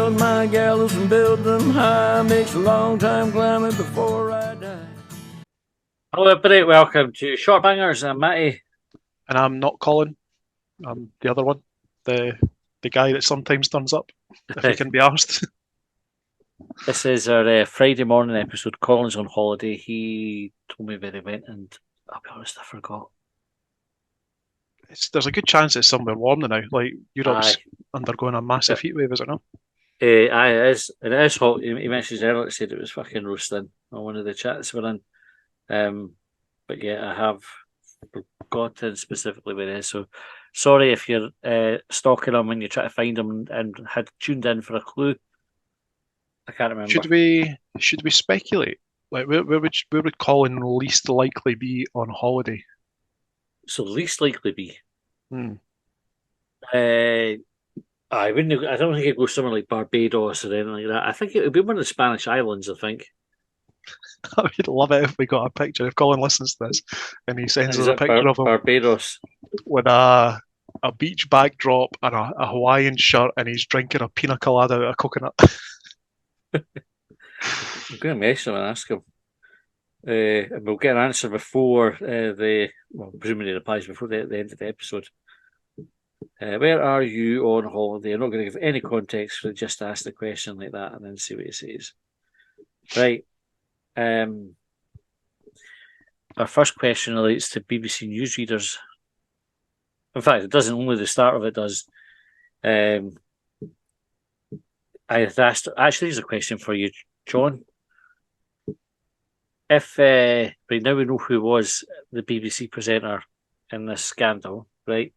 build my gallows and build them high. Makes a long time climbing before I die. Hello, everybody. Welcome to Shortbangers. I'm Matty. And I'm not Colin. I'm the other one, the guy that sometimes turns up if he can be asked. This is our Friday morning episode. Colin's on holiday. He told me where he went, and I'll be honest, I forgot. There's a good chance it's somewhere warm now. Like Europe's Aye. undergoing a massive heat wave, is it not? Aye, it is. And it is hot. He mentioned earlier, said it was fucking roasting on one of the chats we're in. But yeah, I have forgotten specifically where it is. So sorry if you're stalking him and you try to find him and had tuned in for a clue. I can't remember. Should we speculate? Like where would Colin least likely be on holiday? So least likely be. Hmm. I wouldn't. I don't think it'd go somewhere like Barbados or anything like that. I think it would be one of the Spanish islands. I think. I would love it if we got a picture. If Colin listens to this and he sends Is us a it picture of him Barbados? with a beach backdrop and a Hawaiian shirt, and he's drinking a pina colada out of coconut. I'm going to message him and ask him. And we'll get an answer before presumably he replies before the end of the episode. Where are you on holiday? I'm not going to give any context, but just ask the question like that and then see what he says. Right. Our first question relates to BBC newsreaders. In fact, it doesn't. Only the start of it does. I had asked. Actually, there's a question for you, John. If right now we know who was the BBC presenter in this scandal, right?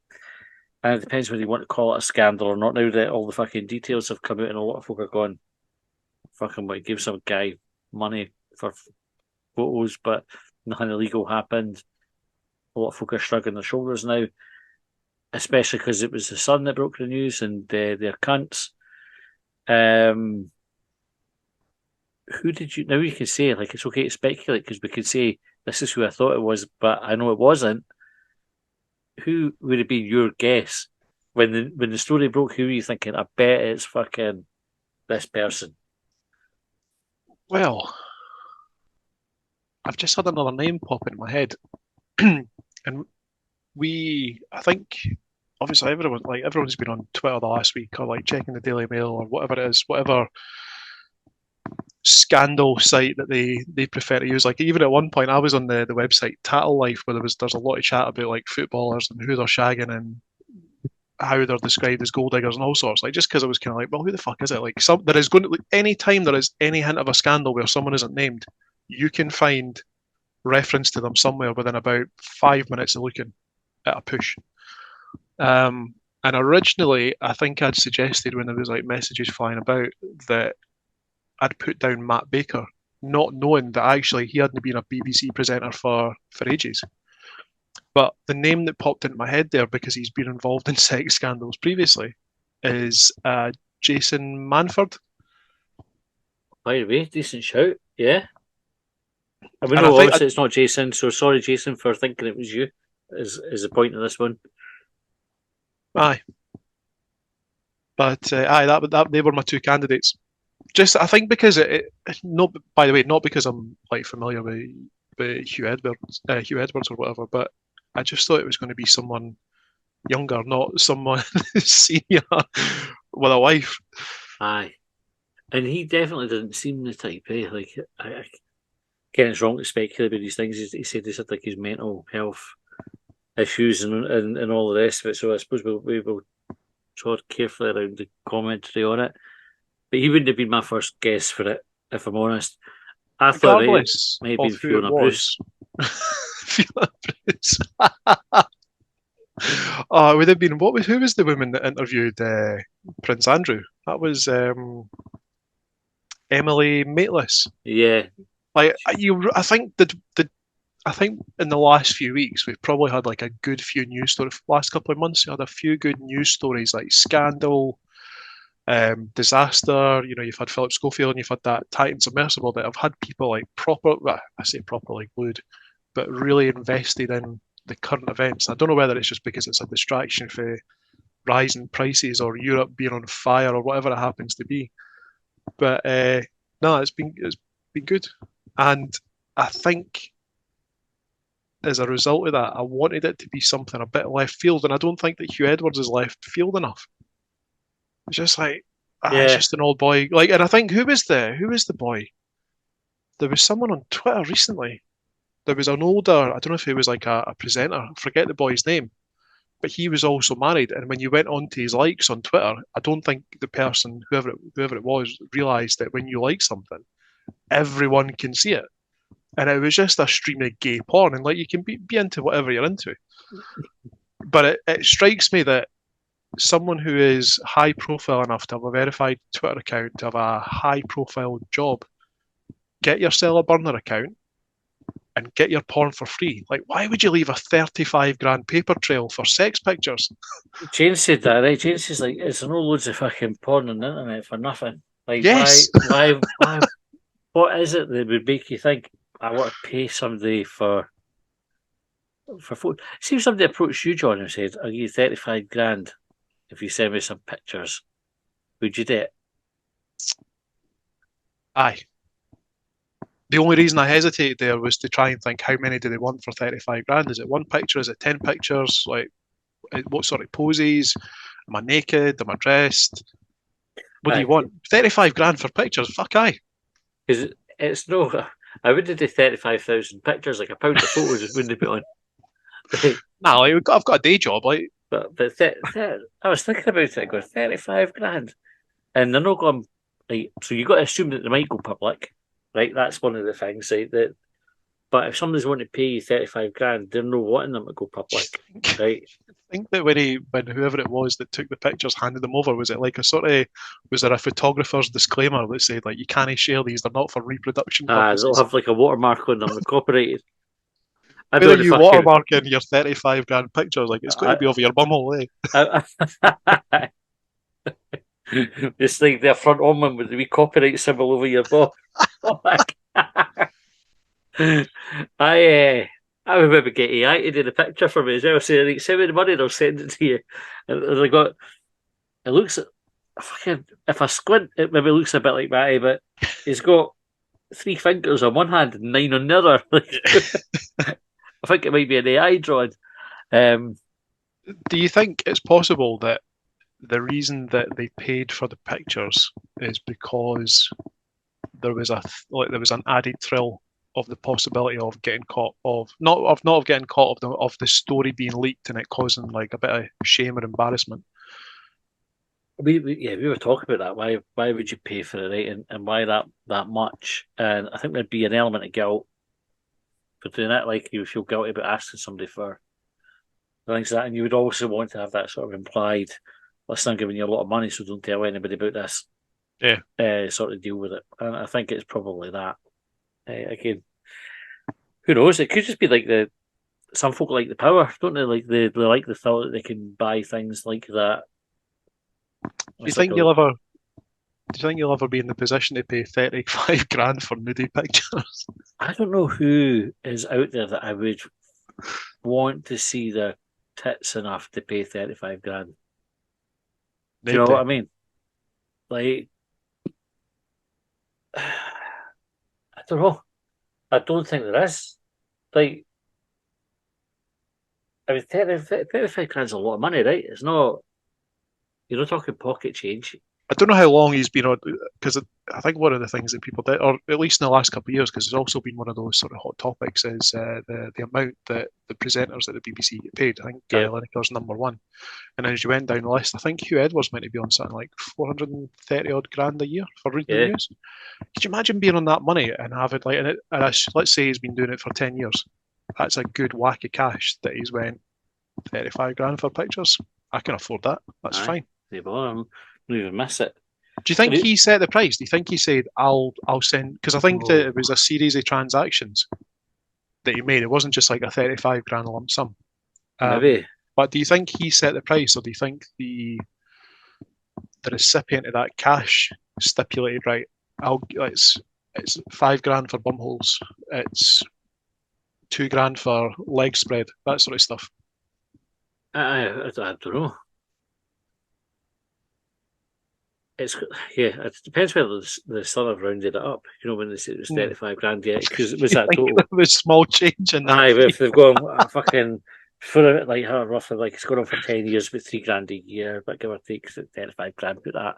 And it depends whether you want to call it a scandal or not. Now that all the fucking details have come out and a lot of folk are gone, fucking what, give some guy money for photos, but nothing illegal happened. A lot of folk are shrugging their shoulders now, especially because it was the Sun that broke the news and they're cunts. Who did you? Now you can say like it's okay to speculate because we could say this is who I thought it was, but I know it wasn't. Who would it be your guess when the story broke? Who were you thinking? I bet it's fucking this person. Well, I've just had another name pop into my head, and I think, obviously everyone's been on Twitter the last week or like checking the Daily Mail or whatever it is, whatever scandal site that they prefer to use. Like even at one point, I was on the website Tattle Life where there's a lot of chat about like footballers and who they're shagging and how they're described as gold diggers and all sorts. Like just because I was kind of like, well, who the fuck is it? Like there is going to any time there is any hint of a scandal where someone isn't named, you can find reference to them somewhere within about 5 minutes of looking at a push. And originally, I think I'd suggested when there was like messages flying about that I'd put down Matt Baker, not knowing that actually he hadn't been a BBC presenter for ages. But the name that popped into my head there, because he's been involved in sex scandals previously, is Jason Manford. By the way, decent shout, yeah. I mean, no, obviously it's not Jason, so sorry, Jason, for thinking it was you. Is the point of this one? Aye, but that they were my two candidates. Just I think because not by the way, not because I'm like familiar with Hugh Edwards or whatever, but I just thought it was going to be someone younger, not someone senior with a wife. Aye, and he definitely didn't seem the type. Like again, it's wrong to speculate about these things. He said this had like his mental health issues and all the rest of it. So I suppose we will tread carefully around the commentary on it. But he wouldn't have been my first guess for it, if I'm honest. I thought it might have been Fiona Bruce. Fiona Bruce. Oh, it would have been who was the woman that interviewed Prince Andrew? That was Emily Maitlis. Yeah. Like I think I think in the last few weeks we've probably had like a good few news stories. Last couple of months we had a few good news stories like scandal, disaster. You know, you've had Philip Schofield and you've had that Titan submersible that have had people like I say properly glued, but really invested in the current events. I don't know whether it's just because it's a distraction for rising prices or Europe being on fire or whatever it happens to be. But no, it's been good, and I think as a result of that, I wanted it to be something a bit left field, and I don't think that Hugh Edwards is left field enough. It's just like it's Yeah, just an old boy. Like, and I think who was the boy? There was someone on Twitter recently. There was an older, I don't know if he was like a presenter, I forget the boy's name, but he was also married. And when you went onto his likes on Twitter, I don't think the person, whoever it was, realised that when you like something, everyone can see it. And it was just a stream of gay porn, and like you can be into whatever you're into. But it strikes me that someone who is high profile enough to have a verified Twitter account, to have a high profile job, get yourself a burner account and get your porn for free. Like, why would you leave a 35 grand paper trail for sex pictures? Jane said that, right? Jane says like, "It's no loads of fucking porn on the internet for nothing." Like, Yes. why? What is it that would make you think I want to pay somebody for photo? See if somebody approached you, John, and said, "I'll give you 35 grand if you send me some pictures." Would you do it? Aye. The only reason I hesitated there was to try and think how many do they want for 35 grand? Is it one picture? Is it 10 pictures? Like, what sort of poses? Am I naked? Am I dressed? What do you want? 35 grand for pictures? Fuck aye. Because it's no. I wouldn't do 35,000 pictures, like a pound of photos wouldn't be on. Right. Nah, like, I've got a day job. Like, But I was thinking about it, going 35 grand. And they're not going, like, so you've got to assume that they might go public, right? That's one of the things, right? But if somebody's wanting to pay you 35 grand, they're not wanting them to go public, right? I think that when whoever it was that took the pictures handed them over, was it like a sort of, was there a photographer's disclaimer that said like you can't share these, they're not for reproduction They'll purposes? have like a watermark on them, the copyrighted. I Where are don't know you fucking. watermarking your 35 grand pictures? Like it's got to I, be over your bumhole, eh? I, it's like the front ornament with the wee copyright symbol over your ball. I I would maybe get AI to do the picture for me as well. Say, like, send me the money and I'll send it to you. And I got it looks fucking if I squint, it maybe looks a bit like Matty, but he's got three fingers on one hand and nine on the other. I think it might be an AI drawing. Um, Do you think it's possible that the reason that they paid for the pictures is because there was there was an added thrill of the possibility of getting caught, of not of getting caught, of the story being leaked and it causing like a bit of shame or embarrassment? we were talking about that. Why would you pay for it, right? And why that much? And I think there'd be an element of guilt for doing that. Like you feel guilty about asking somebody for things like that, and you would also want to have that sort of implied. Listen, I'm giving you a lot of money, so don't tell anybody about this. Yeah. Sort of deal with it. And I think it's probably that. Again, who knows? It could just be like some folk like the power, don't they? Like they like the thought that they can buy things like that. Do you It's like think you'll ever? Do you think you'll ever be in the position to pay 35 grand for nudie pictures? I don't know who is out there that I would want to see their tits enough to pay 35 grand. Do you know what Nobody. I mean? Like, I don't know. I don't think there is. Like, I mean, 35 grand's a lot of money, right? It's not, you're not talking pocket change. I don't know how long he's been on, because I think one of the things that people did, or at least in the last couple of years, because it's also been one of those sort of hot topics, is the amount that the presenters at the BBC get paid. I think Gary Yeah, Lineker's number one, and then as you went down the list, I think Hugh Edwards meant to be on something like 430 odd grand a year for reading the yeah. news. Could you imagine being on that money and having like, let's say he's been doing it for 10 years. That's a good whack of cash that he's went 35 grand for pictures. I can afford that. That's Aye. fine. They don't even miss it. Do you think But he set the price? Do you think he said, I'll send, because I think that oh, it was a series of transactions that he made. It wasn't just like a 35 grand lump sum. Um, maybe. but do you think he set the price, or do you think the recipient of that cash stipulated, right, it's 5 grand for bumholes, it's 2 grand for leg spread, that sort of stuff. I don't know. it's yeah. It depends whether the son have rounded it up. You know when they say it was Hmm. 35 grand, yeah, because it was You that think total. there was small change in that Aye, but fee? if they've gone fucking for it, like how roughly like it's going on for 10 years with 3 grand a year, but give or take 35 grand. Put that.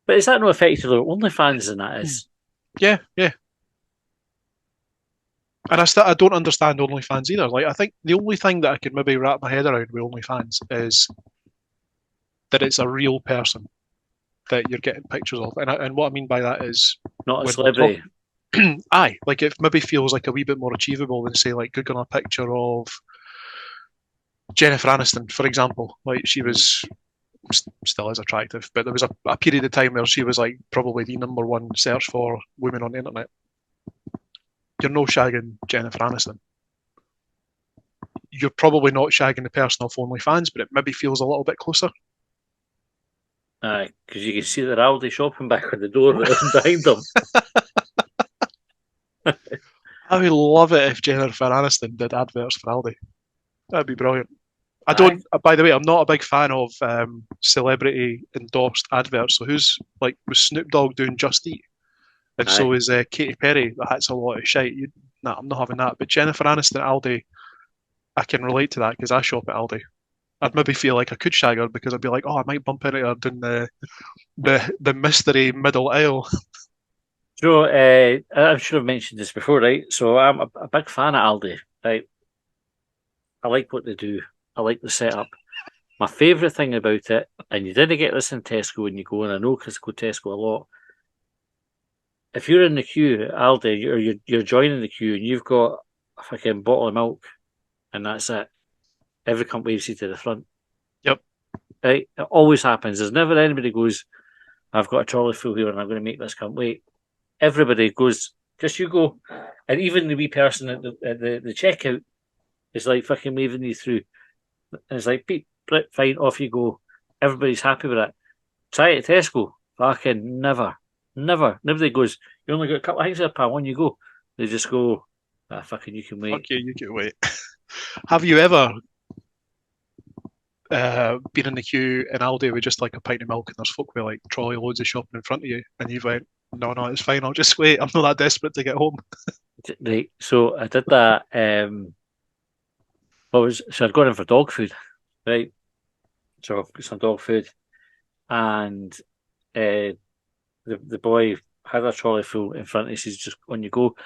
But is that no effectively OnlyFans than that Hmm. is? Yeah, yeah. And I don't understand OnlyFans either. Like, I think the only thing that I can maybe wrap my head around with OnlyFans is that it's a real person that you're getting pictures of. And what I mean by that is Not a when we're celebrity. talking, aye, like it maybe feels like a wee bit more achievable than say like googling a picture of Jennifer Aniston, for example. Like she Mm. was still is attractive, but there was a period of time where she was like probably the number one search for women on the internet. You're no shagging Jennifer Aniston. You're probably not shagging the person off OnlyFans, but it maybe feels a little bit closer. Aye, because you can see the Aldi shopping back at the door behind them. I would love it if Jennifer Aniston did adverts for Aldi. That'd be brilliant. I Aye, don't. By the way, I'm not a big fan of celebrity endorsed adverts. So who's like was Snoop Dogg doing Just Eat, and aye. so is Katy Perry. That's a lot of shite. Nah, I'm not having that. But Jennifer Aniston at Aldi, I can relate to that because I shop at Aldi. I'd maybe feel like I could shag her because I'd be like, oh, I might bump into her doing the mystery middle aisle. So, I should have mentioned this before, right? So, I'm a big fan of Aldi, right? I like what they do. I like the setup. My favourite thing about it, and you didn't get this in Tesco when you go, and I know because I go to Tesco a lot. If you're in the queue at Aldi, you're joining the queue, and you've got a fucking bottle of milk, and that's it. Every cunt waves you to the front, Yep. right? It always happens. There's never anybody goes, I've got a trolley full here, and I'm going to make this cunt wait. Everybody goes, just you go, and even the wee person at the checkout is like fucking waving you through, and it's like, Pete, fine, off you go. Everybody's happy with it. Try it at Tesco. Fucking never. Never. Nobody goes, you only got a couple of things there, pal, on you go. They just go, fucking, you can Fuck wait. you, you can wait. Have you ever been in the queue in Aldi with just like a pint of milk and there's folk with like trolley loads of shopping in front of you and you've went, no, no, it's fine, I'll just wait. I'm not that desperate to get home. Right. So I did that. So I'd gone in for dog food, right? So I've got some dog food, and the boy had a trolley full in front of us. He's just on you go.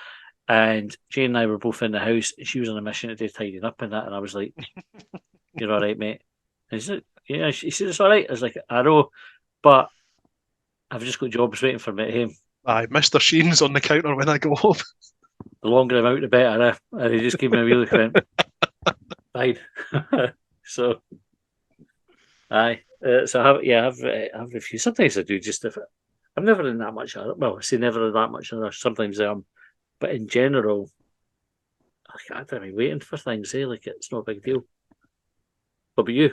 And Jane and I were both in the house. And she was on a mission to do tidying up and that. And I was like, "You're all right, mate." And he's like, "Yeah." He said, "It's all right." I was like, "I know, but I've just got jobs waiting for me at home. Aye, Mr. Sheen's on the counter when I go home. The longer I'm out, the better." And he just gave me a wee look and went, "Fine." So, aye. So I have, yeah, I have a few. Sometimes I do just if I'm never in that much. Well, I say never in that much. Sometimes I am, but in general, I don't be waiting for things. Like it's not a big deal. What about you?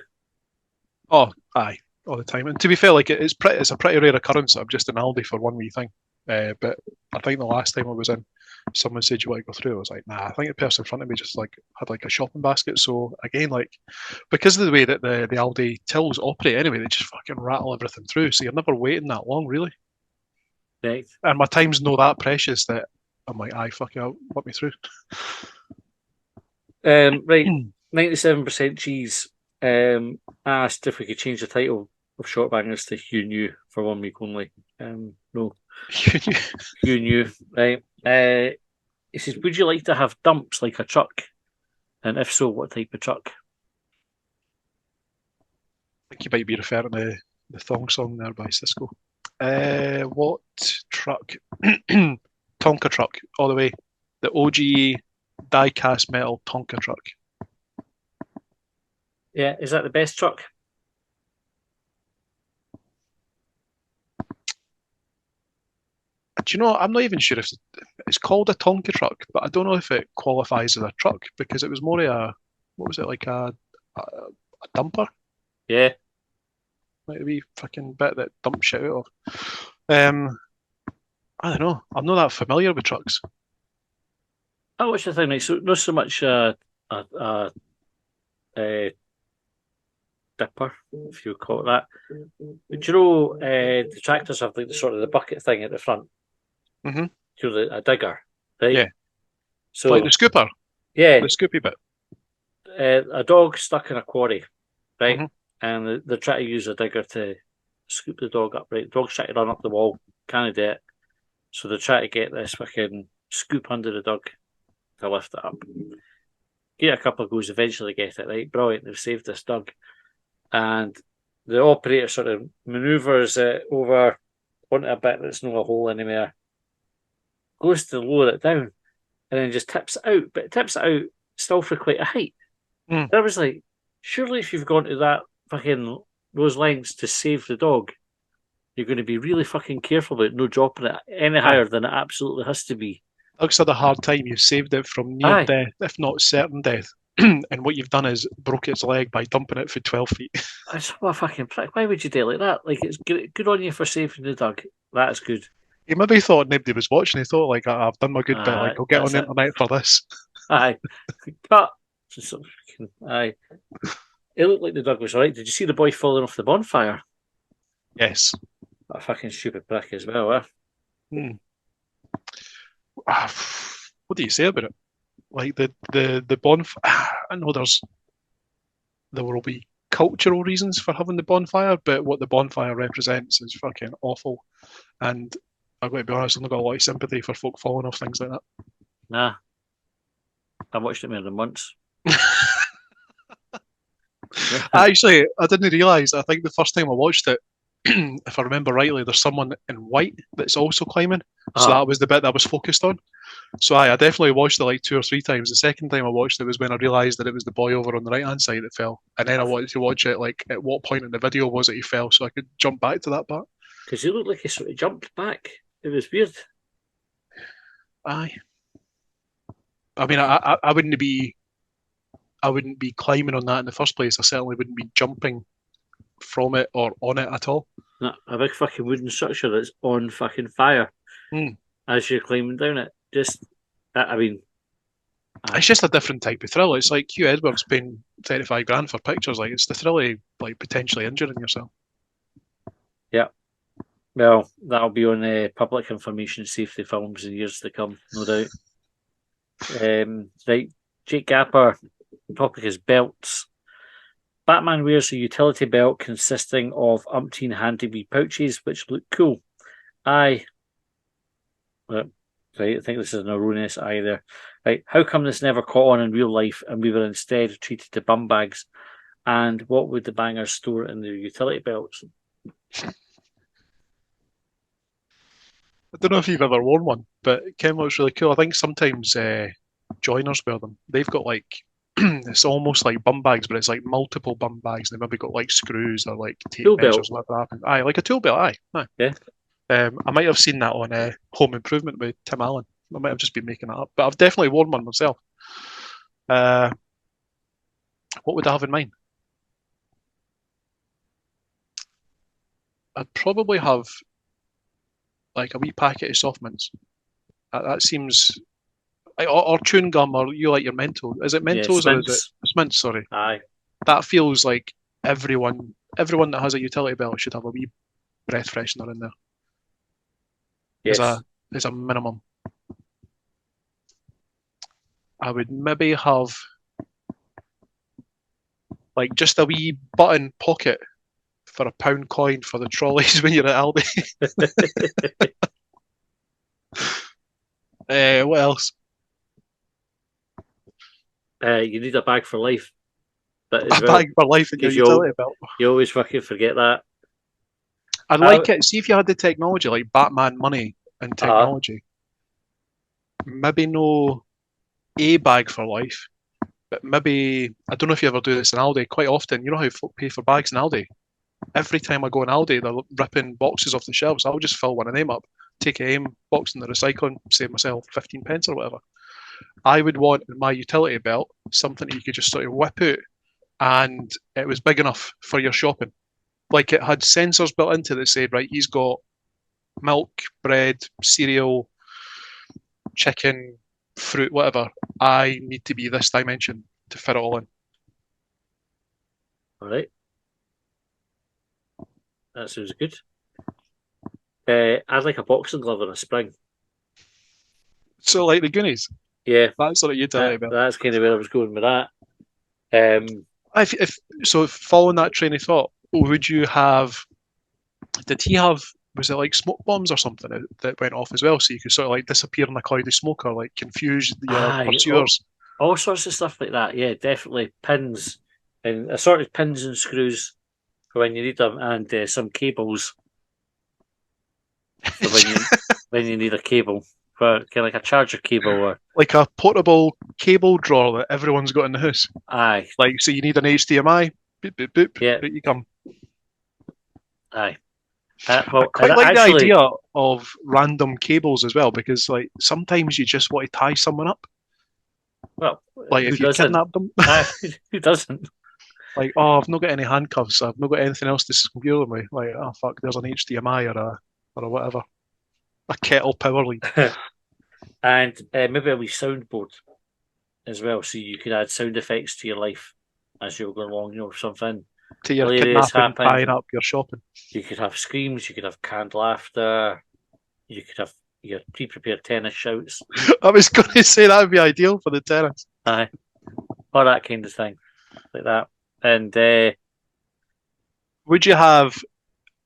Oh, aye, all the time. And to be fair, like it's a pretty rare occurrence that I'm just in Aldi for one wee thing. But I think the last time I was in, someone said you want to go through. I was like, nah. I think the person in front of me just like had like a shopping basket. So again, like because of the way that the Aldi tills operate, anyway, they just fucking rattle everything through. So you're never waiting that long, really. Right. And my time's not that precious that I'm like, aye, fuck you, let me through. Right. 97% cheese. Asked if we could change the title of Shortbangers to Hugh New for 1 week only. No, Hugh New. Right. He says, "Would you like to have dumps like a truck? And if so, what type of truck?" I think you might be referring to the thong song there by Cisco. What truck? Tonka truck, all the way. The OG die-cast metal Tonka truck. Yeah, is that the best truck? Do you know? I'm not even sure if it's called a Tonka truck, but I don't know if it qualifies as a truck because it was more a what was it like a dumper, Yeah. like a wee fucking bit that dumps shit out of. Um, I don't know. I'm not that familiar with trucks. Oh, what's the thing? Right? So not so much uh, uh, dipper, if you call it that. But you know, the tractors have like the sort of the bucket thing at the front. Hmm. You know, a digger, right? Yeah, like the So scooper, yeah, the scoopy bit. a dog stuck in a quarry, right? Hmm. And they're trying to use a digger to scoop the dog up, right? The dog's trying to run up the wall, can't do it. So they're trying to get this fucking scoop under the dog to lift it up. Get a couple of goes, eventually get it, right? Brilliant, they've saved this dog. And the operator sort of maneuvers it over onto a bit that's no a hole anymore, goes to lower it down, and then just tips it out, but it tips it out still for quite a height. Mm. And I was like, surely if you've gone to that fucking those lengths to save the dog, you're going to be really fucking careful about no dropping it any Aye. higher than it absolutely has to be. Doug's had a hard time. You saved it from near Aye, death, if not certain death. And what you've done is broke its leg by dumping it for 12 feet. I just what a fucking prick. Why would you do it like that? Like it's good on you for saving the dog. That's good. He maybe thought nobody was watching. He thought, like, I've done my good bit. Like, I'll get on That's the it. internet for this. Aye, cut. Aye. It looked like the dog was alright. Did you see the boy falling off the bonfire? Yes. That fucking stupid prick as well, eh? Hmm. What do you say about it? Like the bonfire. I know there will be cultural reasons for having the bonfire, but what the bonfire represents is fucking awful. And I've got to be honest, I've not got a lot of sympathy for folk falling off things like Nah, I watched it more than once. that. Actually, I didn't realise. I think the first time I watched it, if I remember rightly, there's someone in white that's also climbing. So Oh, that was the bit that I was focused on. So I definitely watched it like two or three times. The second time I watched it was when I realised that it was the boy over on the right hand side that fell. And then I wanted to watch it like at what point in the video was it he fell so I could jump back to that part. because he looked like he sort of jumped back. It was weird. Aye. I mean I wouldn't be climbing on that in the first place. I certainly wouldn't be jumping from it or on it at all. Nah, a big fucking wooden structure that's on fucking fire Hmm. as you're climbing down it. Just, I mean, It's aye, just a different type of thrill. It's like Hugh Edwards paying 35 grand for pictures. Like it's the thrill of like potentially injuring yourself. yeah. Well, that'll be on public information safety films in years to come, no doubt. Right, Jake Gapper. Topic is belts. Batman wears a utility belt consisting of umpteen handy wee pouches, which look cool. I, right, I think this is an erroneous either. Right, how come this never caught on in real life and we were instead treated to bum bags? And what would the bangers store in their utility belts? I don't know if you've ever worn one, but Ken looks really cool. I think sometimes joiners wear them. They've got like it's almost like bum bags, but it's like multiple bum bags. They've maybe got like screws or like tape Tool belt. measures, whatever happens. Aye, like a tool belt. Aye, aye. Yeah. I might have seen that on Home Improvement with Tim Allen. I might have just been making that up, but I've definitely worn one myself. Uh, what would I have in mind? I'd probably have like a wee packet of soft mints. That seems or chewing gum, or you like your Mentos. Is it Yeah, Mentos or is it Smiths. it's mints? Sorry, Aye. that feels like everyone that has a utility belt should have a wee breath freshener in there as a Yes. as a minimum. I would maybe have like just a wee button pocket for a pound coin for the trolleys when you're at Aldi. What else? You need a bag for life, but as A well, bag for life in your because you utility belt. you always fucking forget that. I'd Uh, like it. See if you had the technology like Batman money and uh technology. Maybe no a bag for life, but maybe I don't know if you ever do this in Aldi. Quite often, you know how folk pay for bags in Aldi. Every time I go in Aldi, they're ripping boxes off the shelves. I'll just fill one of them up, take it home, box in the recycling, save myself 15 pence or whatever. I would want in my utility belt something that you could just sort of whip out and it was big enough for your shopping. Like it had sensors built into it that said, right, he's got milk, bread, cereal, chicken, fruit, whatever. I need to be this dimension to fit it all in. all right. That sounds good. I'd like a boxing glove and a spring. So like the Goonies. Yeah, That's what you tell me about. that's kind of where I was going with that. Um, If so, following that train of thought, would you have? Did he have? Was it like smoke bombs or something that went off as well, so you could sort of like disappear in a cloud of smoke or like confuse your aye, pursuers? all sorts of stuff like that. Yeah, definitely pins and assorted pins and screws for when you need them, and some cables for when you need a cable for kind of like a charger cable or Like a portable cable drawer that everyone's got in the house. aye, Like, so you need an HDMI, boop, boop, boop, yeah, out you come. aye. I Well, and quite like the actually, idea of random cables as well because, like, sometimes you just want to tie someone up. well, Like, who if you doesn't? kidnap them, Who doesn't? like, oh, I've not got any handcuffs, I've not got anything else to secure them with. Like, oh fuck, there's an HDMI or a whatever, a kettle power lead And maybe a wee soundboard as well, so you could add sound effects to your life as you're going along. You know, something to your hilarious kidnapping, happened. tying up your shopping. You could have screams. You could have canned laughter. You could have your pre-prepared tennis shouts. I was going to say that would be ideal for the tennis. Aye, all that kind of thing, like that. And Would you have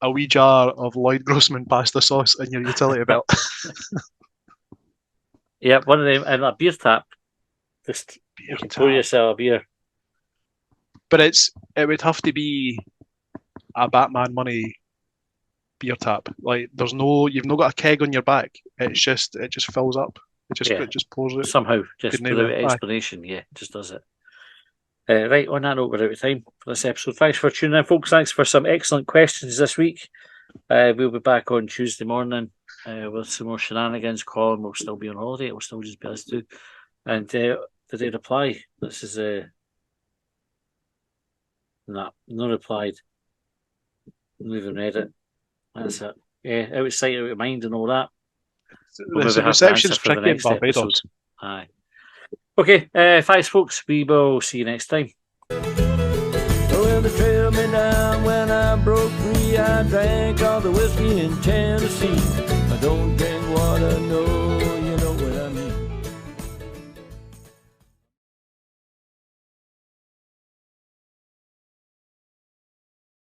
a wee jar of Lloyd Grossman pasta sauce in your utility belt? yeah, one of them and a beer tap. Just Beer you can pour tap. yourself a beer. But it would have to be a Batman money beer tap. Like you've not got a keg on your back. It just fills up. Yeah, It just pours it. somehow, Good just name without there. Aye. explanation. Yeah, just does it. Right, on that note, we're out of time for this episode. Thanks for tuning in, folks. Thanks for some excellent questions this week. We'll be back on Tuesday morning with some more shenanigans. Colin will still be on holiday. It will still just be us two. And did they reply? This is no replied. Not even read it. That's it. Yeah, out of sight, out of mind, and all that. We'll maybe The have an answer reception's for the tricky in next episode. Barbados. Aye. Okay, thanks, folks. We will see you next time. Well, they trailed me down when I broke free. I drank all the whiskey in Tennessee. I don't